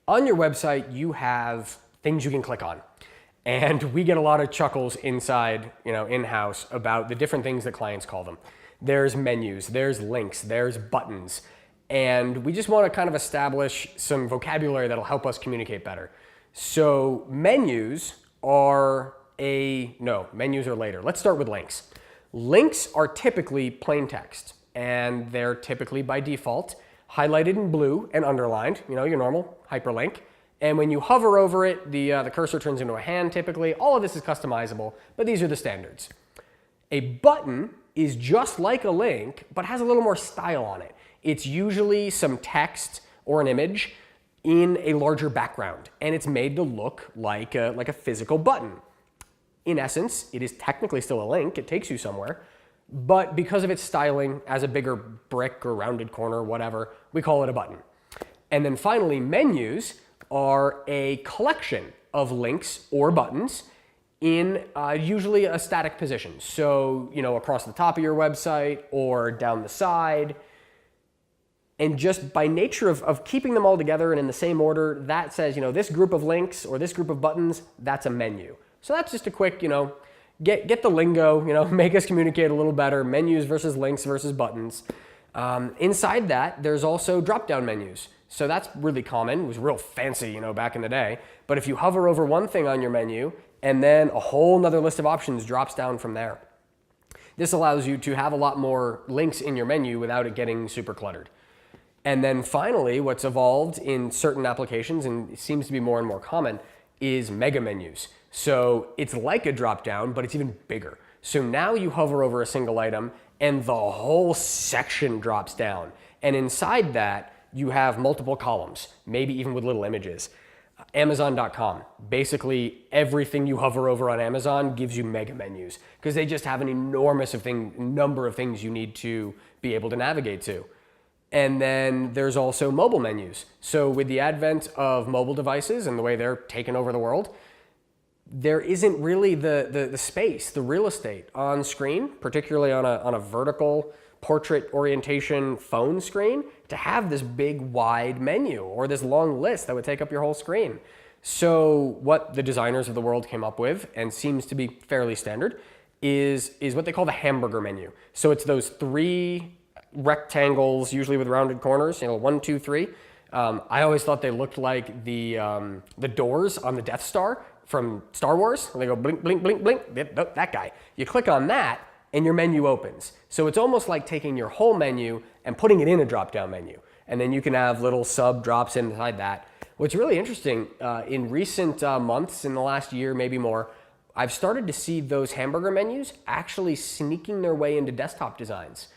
On your website, you have things you can click on. And we get a lot of chuckles inside, in-house about the different things that clients call them. There's menus, there's links, there's buttons. And we just want to kind of establish some vocabulary that'll help us communicate better. So menus are menus are later. Let's start with links. Links are typically plain text, and they're typically by default highlighted in blue and underlined, your normal hyperlink. And when you hover over it, the cursor turns into a hand typically. All of this is customizable, but these are the standards. A button is just like a link, but has a little more style on it. It's usually some text or an image in a larger background, and it's made to look like a physical button. In essence, it is technically still a link. It takes you somewhere. But because of its styling as a bigger brick or rounded corner, whatever, we call it a button. And then finally, menus are a collection of links or buttons in usually a static position. So, across the top of your website or down the side. And just by nature of keeping them all together and in the same order, that says, this group of links or this group of buttons, that's a menu. So that's just a quick, get the lingo, make us communicate a little better, menus versus links versus buttons. Inside that, there's also drop-down menus. So that's really common. It was real fancy, back in the day. But if you hover over one thing on your menu, and then a whole nother list of options drops down from there. This allows you to have a lot more links in your menu without it getting super cluttered. And then finally, what's evolved in certain applications, and it seems to be more and more common, is mega menus. So it's like a drop-down, but it's even bigger. So now you hover over a single item, and the whole section drops down. And inside that, you have multiple columns, maybe even with little images. Amazon.com. Basically, everything you hover over on Amazon gives you mega menus because they just have an enormous number of things you need to be able to navigate to. And then there's also mobile menus. So with the advent of mobile devices and the way they're taking over the world, there isn't really the space, the real estate on screen, particularly on a vertical portrait orientation phone screen, to have this big wide menu or this long list that would take up your whole screen. So what the designers of the world came up with, and seems to be fairly standard, is what they call the hamburger menu. So it's those three rectangles, usually with rounded corners, 1, 2, 3. I always thought they looked like the doors on the Death Star from Star Wars. And they go blink, blink, blink, blink. That guy. You click on that, and your menu opens. So it's almost like taking your whole menu and putting it in a drop-down menu. And then you can have little sub-drops inside that. What's really interesting, in recent months, in the last year, maybe more, I've started to see those hamburger menus actually sneaking their way into desktop designs.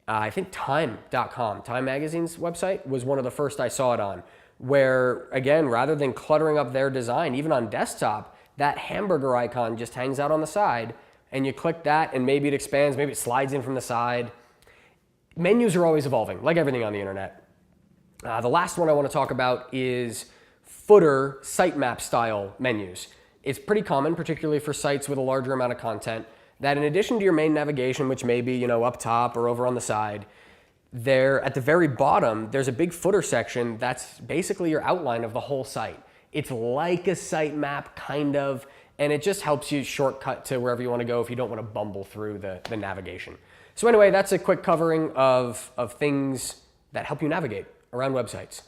I think Time.com, Time Magazine's website, was one of the first I saw it on, where, again, rather than cluttering up their design, even on desktop, that hamburger icon just hangs out on the side, and you click that, and maybe it expands, maybe it slides in from the side. Menus are always evolving, like everything on the internet. The last one I want to talk about is footer sitemap style menus. It's pretty common, particularly for sites with a larger amount of content, that in addition to your main navigation, which may be up top or over on the side, there at the very bottom, there's a big footer section that's basically your outline of the whole site. It's like a sitemap, kind of, and it just helps you shortcut to wherever you want to go if you don't want to bumble through the navigation. So anyway, that's a quick covering of things that help you navigate around websites.